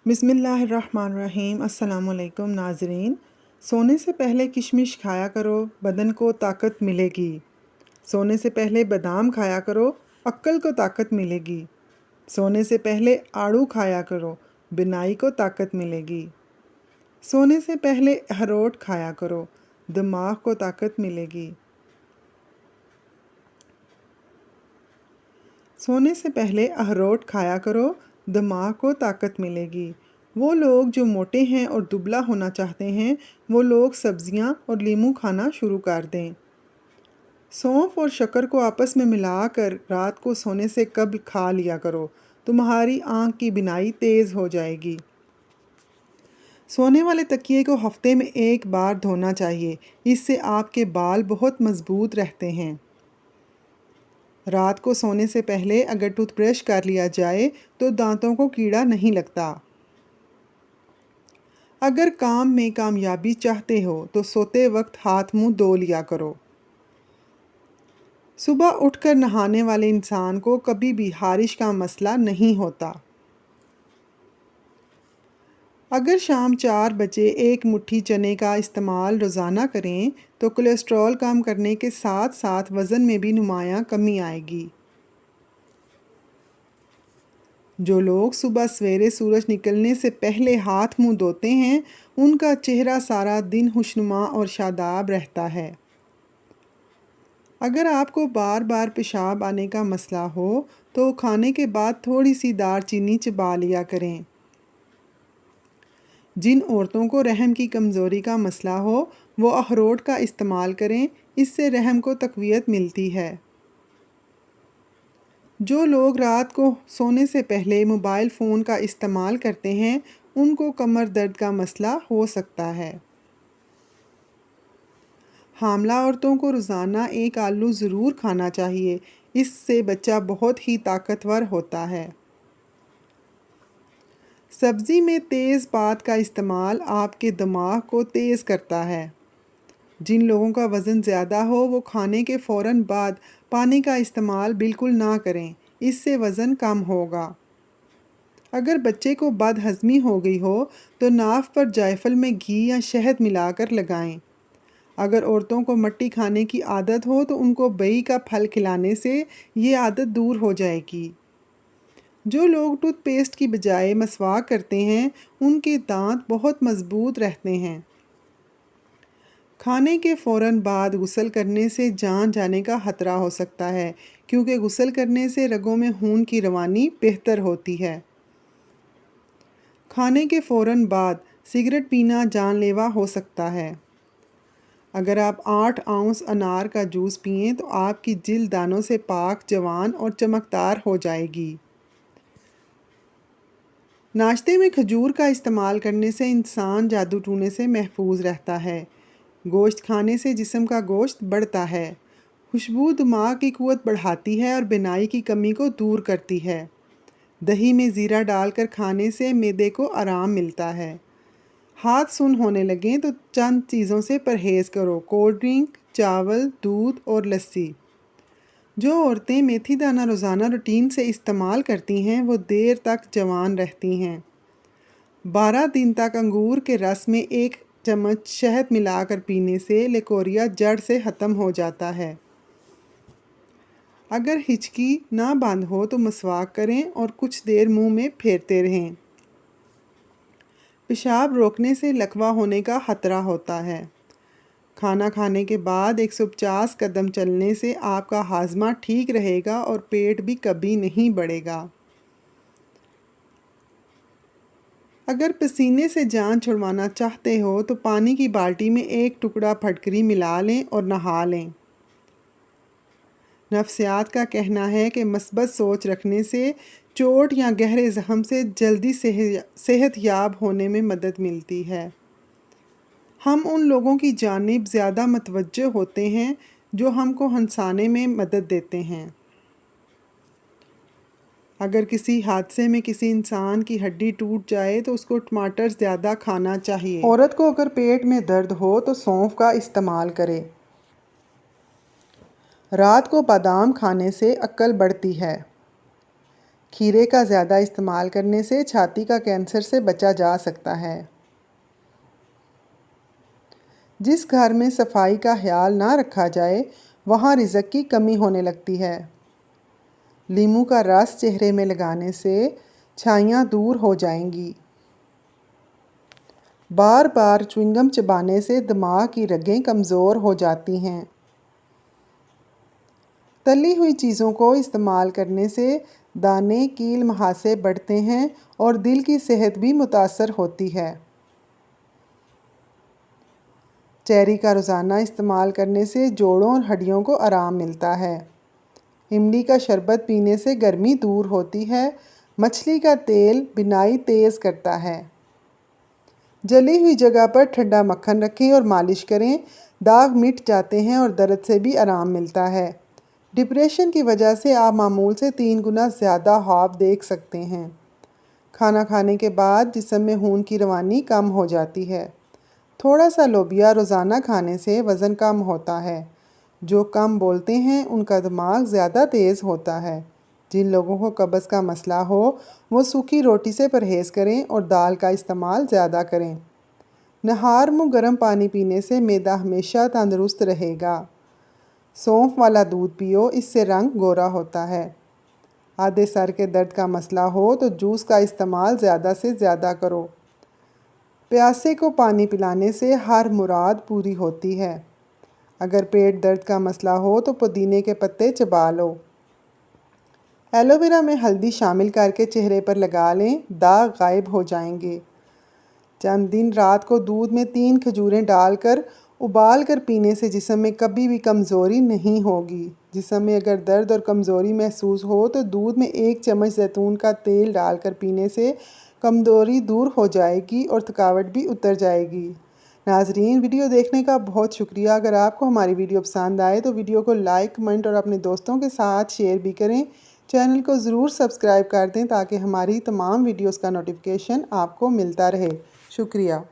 बिस्मिल्लाहिर्रहमानिर्रहीम। अस्सलामुअलैकुम नाज़रीन। सोने से पहले किशमिश खाया करो, बदन को ताकत मिलेगी। सोने से पहले बादाम खाया करो, अक्ल को ताकत मिलेगी। सोने से पहले आड़ू खाया करो, बिनाई को ताकत मिलेगी। सोने से पहले अखरोट खाया करो, दिमाग को ताकत मिलेगी। सोने से पहले अखरोट खाया करो, दिमाग को ताकत मिलेगी। वो लोग जो मोटे हैं और दुबला होना चाहते हैं, वो लोग सब्जियां और लीमू खाना शुरू कर दें। सौंफ और शक्कर को आपस में मिलाकर रात को सोने से कबल खा लिया करो, तुम्हारी आँख की बिनाई तेज़ हो जाएगी। सोने वाले तकिए को हफ्ते में एक बार धोना चाहिए, इससे आपके बाल बहुत मजबूत रहते हैं। रात को सोने से पहले अगर टूथब्रश कर लिया जाए तो दांतों को कीड़ा नहीं लगता। अगर काम में कामयाबी चाहते हो तो सोते वक्त हाथ मुंह धो लिया करो। सुबह उठकर नहाने वाले इंसान को कभी भी हारिश का मसला नहीं होता। अगर शाम 4 बजे एक मुट्ठी चने का इस्तेमाल रोज़ाना करें तो कोलेस्ट्रॉल कम करने के साथ साथ वज़न में भी नुमायाँ कमी आएगी। जो लोग सुबह सवेरे सूरज निकलने से पहले हाथ मुंह धोते हैं, उनका चेहरा सारा दिन खुशनुमा और शादाब रहता है। अगर आपको बार बार पेशाब आने का मसला हो तो खाने के बाद थोड़ी सी दालचीनी चबा लिया करें। जिन औरतों को रहम की कमज़ोरी का मसला हो वो अखरोट का इस्तेमाल करें, इससे रहम को तक़वियत मिलती है। जो लोग रात को सोने से पहले मोबाइल फ़ोन का इस्तेमाल करते हैं, उनको कमर दर्द का मसला हो सकता है। हामला औरतों को रोज़ाना एक आलू ज़रूर खाना चाहिए, इससे बच्चा बहुत ही ताकतवर होता है। सब्ज़ी में तेज़ पात का इस्तेमाल आपके दिमाग को तेज़ करता है। जिन लोगों का वज़न ज़्यादा हो वो खाने के फ़ौरन बाद पानी का इस्तेमाल बिल्कुल ना करें, इससे वज़न कम होगा। अगर बच्चे को बदहज़मी हो गई हो तो नाफ पर जायफल में घी या शहद मिलाकर लगाएं। अगर औरतों को मट्टी खाने की आदत हो तो उनको बई का फल खिलाने से ये आदत दूर हो जाएगी। जो लोग टूथपेस्ट की बजाय मसवाक करते हैं, उनके दांत बहुत मज़बूत रहते हैं। खाने के फ़ौरन बाद गुस्ल करने से जान जाने का ख़तरा हो सकता है, क्योंकि गुस्ल करने से रगों में खून की रवानी बेहतर होती है। खाने के फ़ौरन बाद सिगरेट पीना जानलेवा हो सकता है। अगर आप 8 आउंस अनार का जूस पिएं तो आपकी जिल्द दानों से पाक, जवान और चमकदार हो जाएगी। नाश्ते में खजूर का इस्तेमाल करने से इंसान जादू टूने से महफूज रहता है। गोश्त खाने से जिस्म का गोश्त बढ़ता है। खुशबू दिमाग की क़ुव्वत बढ़ाती है और बिनाई की कमी को दूर करती है। दही में ज़ीरा डालकर खाने से मैदे को आराम मिलता है। हाथ सुन होने लगें तो चंद चीज़ों से परहेज़ करो: कोल्ड ड्रिंक, चावल, दूध और लस्सी। जो औरतें मेथी दाना रोज़ाना रूटीन से इस्तेमाल करती हैं वो देर तक जवान रहती हैं। 12 दिन तक अंगूर के रस में 1 चम्मच शहद मिलाकर पीने से लेकोरिया जड़ से ख़त्म हो जाता है। अगर हिचकी ना बंद हो तो मसवाक करें और कुछ देर मुंह में फेरते रहें। पेशाब रोकने से लकवा होने का ख़तरा होता है। खाना खाने के बाद 150 कदम चलने से आपका हाजमा ठीक रहेगा और पेट भी कभी नहीं बढ़ेगा। अगर पसीने से जान छुड़वाना चाहते हो तो पानी की बाल्टी में 1 टुकड़ा फटकरी मिला लें और नहा लें। नफ्सियात का कहना है कि मस्बत सोच रखने से चोट या गहरे ज़ख्म से जल्दी सेहतयाब होने में मदद मिलती है। हम उन लोगों की जानिब ज़्यादा मतवज्जो होते हैं जो हमको हंसाने में मदद देते हैं। अगर किसी हादसे में किसी इंसान की हड्डी टूट जाए तो उसको टमाटर ज़्यादा खाना चाहिए। औरत को अगर पेट में दर्द हो तो सौंफ का इस्तेमाल करे। रात को बादाम खाने से अक्ल बढ़ती है। खीरे का ज़्यादा इस्तेमाल करने से छाती का कैंसर से बचा जा सकता है। जिस घर में सफाई का ख्याल ना रखा जाए वहाँ रिज़्क की कमी होने लगती है। नींबू का रस चेहरे में लगाने से छाइयाँ दूर हो जाएंगी। बार बार च्युइंगम चबाने से दिमाग की रगें कमज़ोर हो जाती हैं। तली हुई चीज़ों को इस्तेमाल करने से दाने कील मुहासे बढ़ते हैं और दिल की सेहत भी मुतासर होती है। चेरी का रोज़ाना इस्तेमाल करने से जोड़ों और हड्डियों को आराम मिलता है। इमली का शरबत पीने से गर्मी दूर होती है। मछली का तेल बिनाई तेज़ करता है। जली हुई जगह पर ठंडा मक्खन रखें और मालिश करें। दाग मिट जाते हैं और दर्द से भी आराम मिलता है। डिप्रेशन की वजह से आप मामूल से 3 गुना ज़्यादा ख्वाब देख सकते हैं। खाना खाने के बाद जिस्म में खून की रवानी कम हो जाती है। थोड़ा सा लोबिया रोज़ाना खाने से वज़न कम होता है। जो कम बोलते हैं उनका दिमाग ज़्यादा तेज़ होता है। जिन लोगों को कब्ज़ का मसला हो वो सूखी रोटी से परहेज़ करें और दाल का इस्तेमाल ज़्यादा करें। नहार मुँह गर्म पानी पीने से मैदा हमेशा तंदुरुस्त रहेगा। सौंफ वाला दूध पियो, इससे रंग गोरा होता है। आधे सर के दर्द का मसला हो तो जूस का इस्तेमाल ज़्यादा से ज़्यादा करो। प्यासे को पानी पिलाने से हर मुराद पूरी होती है। अगर पेट दर्द का मसला हो तो पुदीने के पत्ते चबा लो। एलोवेरा में हल्दी शामिल करके चेहरे पर लगा लें, दाग गायब हो जाएंगे। चंद दिन रात को दूध में 3 खजूरें डालकर उबाल कर पीने से जिस्म में कभी भी कमज़ोरी नहीं होगी। जिस्म में अगर दर्द और कमज़ोरी महसूस हो तो दूध में 1 चम्मच जैतून का तेल डालकर पीने से कमज़ोरी दूर हो जाएगी और थकावट भी उतर जाएगी। नाजरीन, वीडियो देखने का बहुत शुक्रिया। अगर आपको हमारी वीडियो पसंद आए तो वीडियो को लाइक, कमेंट और अपने दोस्तों के साथ शेयर भी करें। चैनल को ज़रूर सब्सक्राइब कर दें ताकि हमारी तमाम वीडियोस का नोटिफिकेशन आपको मिलता रहे। शुक्रिया।